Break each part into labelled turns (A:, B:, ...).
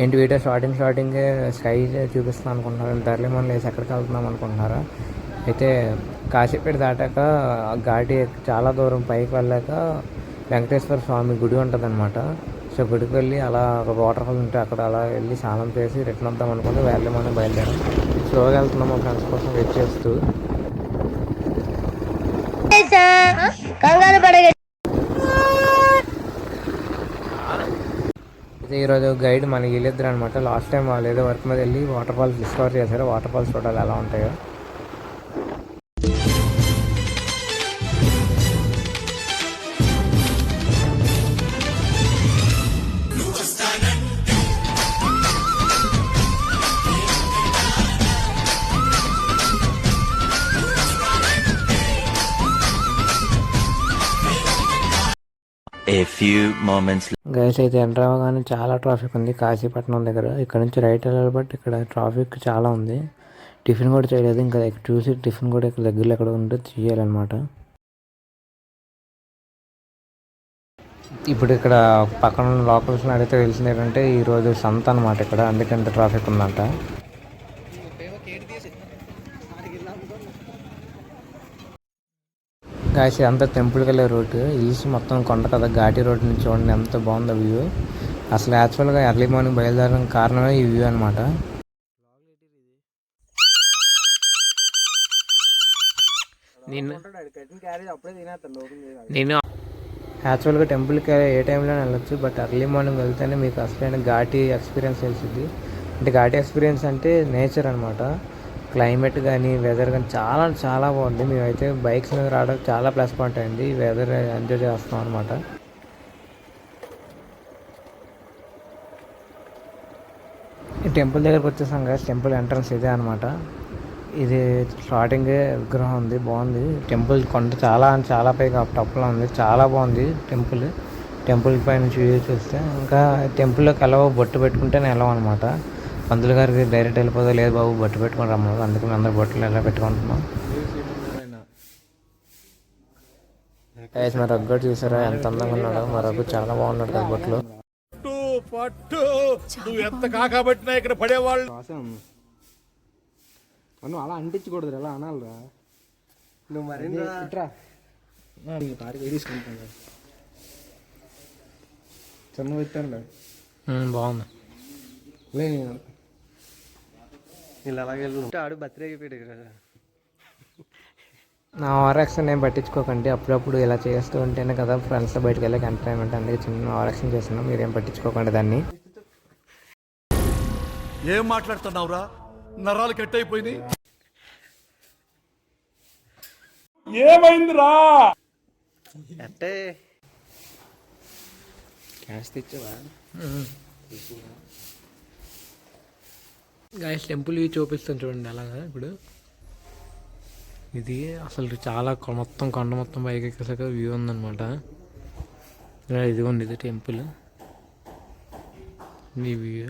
A: ఏంటి video starting sky చూపిస్తున్నాం అనుకుంటున్నారు, ధరలీ మనం లేసి ఎక్కడికి వెళ్తున్నాం అనుకుంటున్నారా? అయితే కాశీపేట దాటాక ఘాటి చాలా దూరం పైకి వెళ్ళాక వెంకటేశ్వర స్వామి గుడి ఉంటుందన్నమాట. సో గుడికి వెళ్ళి అలా ఒక వాటర్ ఫాల్ ఉంటే అక్కడ అలా వెళ్ళి స్నానం చేసి రిటర్న్ వద్దాం అనుకుంటే వేళ్ళ మనం బయలుదేరాం. స్లోగా వెళ్తున్నాం మా ఫ్రెండ్స్ కోసం వెయిట్ చేస్తూ. అయితే ఈరోజు గైడ్ మనకి వీళ్ళిద్దరు అనమాట. లాస్ట్ టైం వాళ్ళు ఏదో వర్క్ మీద వెళ్ళి వాటర్ ఫాల్స్ డిస్కవర్ చేశారు. వాటర్ ఫాల్స్ చూడాలి ఎలా ఉంటాయో.
B: A few moments.
A: గైస్ అయితే ఎంటర్ అవ్వగానే చాలా ట్రాఫిక్ ఉంది కాశీపట్నం దగ్గర. ఇక్కడ నుంచి రైట్ వెళ్ళాలి, బట్ ఇక్కడ ట్రాఫిక్ చాలా ఉంది. టిఫిన్ కూడా చేయలేదు, ఇంకా చూసి టిఫిన్ కూడా ఇక్కడ దగ్గరలో ఎక్కడ ఉంటే చేయాలన్నమాట. ఇప్పుడు ఇక్కడ పక్కన లోకల్స్ని అడిగితే తెలిసింది ఏంటంటే ఈరోజు సంత అనమాట ఇక్కడ, అందుకంత ట్రాఫిక్ ఉందంట. కాశీ అంతా టెంపుల్కి వెళ్ళే రూట్. హిల్స్ మొత్తం కొండ కదా, ఘాటి రోడ్ నుంచి చూడండి ఎంత బాగుందో వ్యూ. అసలు యాక్చువల్గా ఎర్లీ మార్నింగ్ బయలుదేరడం కారణమే ఈ వ్యూ అనమాట. నేను యాక్చువల్గా టెంపుల్కి ఏ టైంలో వెళ్ళొచ్చు, బట్ ఎర్లీ మార్నింగ్ వెళ్తేనే మీకు అసలైన ఘాటి ఎక్స్పీరియన్స్ తెలిసింది. అంటే ఘాటి ఎక్స్పీరియన్స్ అంటే నేచర్ అనమాట. క్లైమేట్ కానీ వెదర్ కానీ చాలా చాలా బాగుంది. మేమైతే బైక్స్ మీద రావడం చాలా ప్లస్ పాయింట్ అయింది. వెదర్ ఎంజాయ్ చేస్తున్నాం అనమాట. ఈ టెంపుల్ దగ్గరకు వచ్చేసాం కదా, టెంపుల్ ఎంట్రన్స్ ఇదే అనమాట. ఇది స్టార్టింగ్ విగ్రహం ఉంది, బాగుంది. టెంపుల్ కొండ చాలా చాలా పైగా టప్లో ఉంది, చాలా బాగుంది టెంపుల్ పై నుంచి వ్యూ చూస్తే. ఇంకా టెంపుల్లోకి ఎలా బొట్టు పెట్టుకుంటేనే వెళ్ళాం అనమాట. పంతులు గారికి డైరెక్ట్ వెళ్ళిపోదా, లేదు బాబు బొట్టు పెట్టుకుని రమ్మన్నారు. అందుకే మేము అందరు బొట్టులు ఎలా పెట్టుకుంటున్నాం. మా రగ్గు చూసారా ఎంత అందంగా ఉన్నాడో. మా రగ్గు చాలా బాగున్నాడు కదా బొట్లు. నువ్వు అలా అంటించకూడదు, ఎలా అనాలిరా నువ్వు. మరి తీసుకుంటాను చిన్న పెట్టాను బాగుంది. వీళ్ళు అలాగే ఆడు బర్త్డే అయిపోయాడు కదా. నా ఆర్ఎక్షన్ ఏం పట్టించుకోకండి, అప్పుడప్పుడు ఇలా చేస్తూ ఉంటేనే కదా ఫ్రెండ్స్తో బయటకు వెళ్ళాక ఎంటర్టైన్మెంట్. అందుకే చిన్న ఆర్ఎక్షన్ చేస్తున్నాం, మీరేం పట్టించుకోకండి దాన్ని.
C: ఏం మాట్లాడుతున్నావురా, నరాలు కట్ అయిపోయింది. ఏమైందిరా
A: అంటే క్యాష్ తెచ్చావా? గాయస్ టెంపుల్ వ్యూ చూపిస్తాను చూడండి అలాగా. ఇప్పుడు ఇది అసలు చాలా మొత్తం కొండ మొత్తం పైకి ఎక్కేసాక వ్యూ ఉందన్నమాట. ఇదిగోండి ఇది టెంపుల్, ఈ వ్యూ.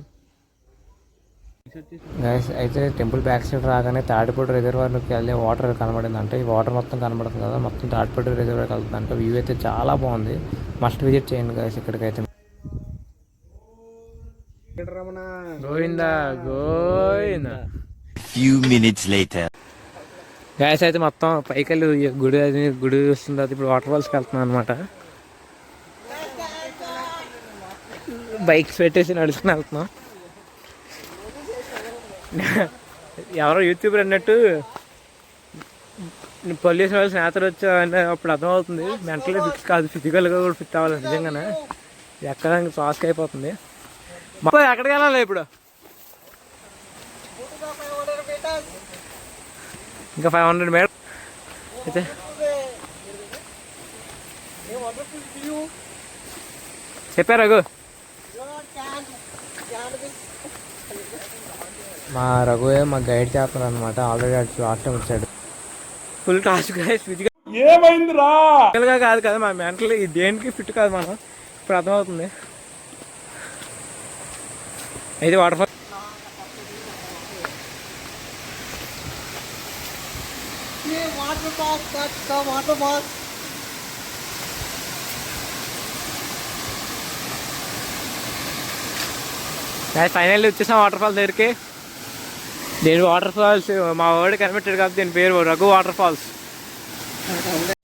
A: గాయస్ అయితే టెంపుల్ బ్యాక్ సైడ్ రాగానే తాటిపూడి రిజర్వాయర్లోకి వెళ్ళే వాటర్ కనబడింది. అంటే ఈ వాటర్ మొత్తం కనబడుతుంది కదా, మొత్తం తాటిపూడి రిజర్వాయర్కి వెళ్తుంది. అంటే వ్యూ అయితే చాలా బాగుంది, మస్ట్ విజిట్ చేయండి గాయస్ ఇక్కడికైతే. Govinda Govinda.
B: Few minutes later.
A: Guys అయితే మొత్తం పైకి వెళ్ళి గుడి వస్తుంది. అది ఇప్పుడు వాటర్ ఫాల్స్కి వెళ్తున్నాం అనమాట. బైక్స్ పెట్టేసి నడుచుకుని వెళ్తున్నాం. ఎవరో యూట్యూబర్ అన్నట్టు పొల్యూషన్ వల్ల స్నేహితులు వచ్చా అంటే అప్పుడు అర్థమవుతుంది మెంటల్లీ ఫిట్ కాదు, ఫిజికల్గా కూడా ఫిట్ అవ్వాలి. నిజంగానే ఎక్కడానికి ఫాస్ట్గా అయిపోతుంది. ఎక్కడికి వెళ్ళాలి ఇప్పుడు? ఇంకా 500 మీటర్ అయితే చెప్పారు రఘు. మా రఘు మా గైడ్ చేస్తున్నారు అనమాట. ఆల్రెడీ లాస్ట్ టైం వచ్చాడు. ఫుల్ టాస్క్
C: ఏమైందిరా
A: కాదు కదా మా మెంటల్ దేనికి ఫిట్ కాదు మనం, ఇప్పుడు అర్థమవుతుంది. అయితే వాటర్ ఫాల్ ఫైనల్లీ వచ్చేసాం వాటర్ ఫాల్స్ దగ్గరికి. దీని వాటర్ ఫాల్స్ మా వాడు కనిపెట్టాడు కాబట్టి దీని పేరు రఘు వాటర్ ఫాల్స్.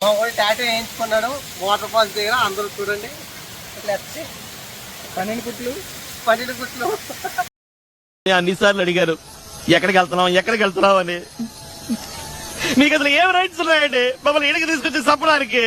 D: మా వాడు టాటూ వేయించుకున్నాడు వాటర్ ఫాల్స్ దగ్గర. అందరూ చూడండి ఇట్లా వచ్చి 12 గుట్లు
E: అన్నిసార్లు అడిగారు ఎక్కడికి వెళ్తున్నావు అని. మీకు అసలు ఏం రైట్స్ ఉన్నాయండి మమ్మల్ని ఇడికి తీసుకొచ్చి చంపడానికి?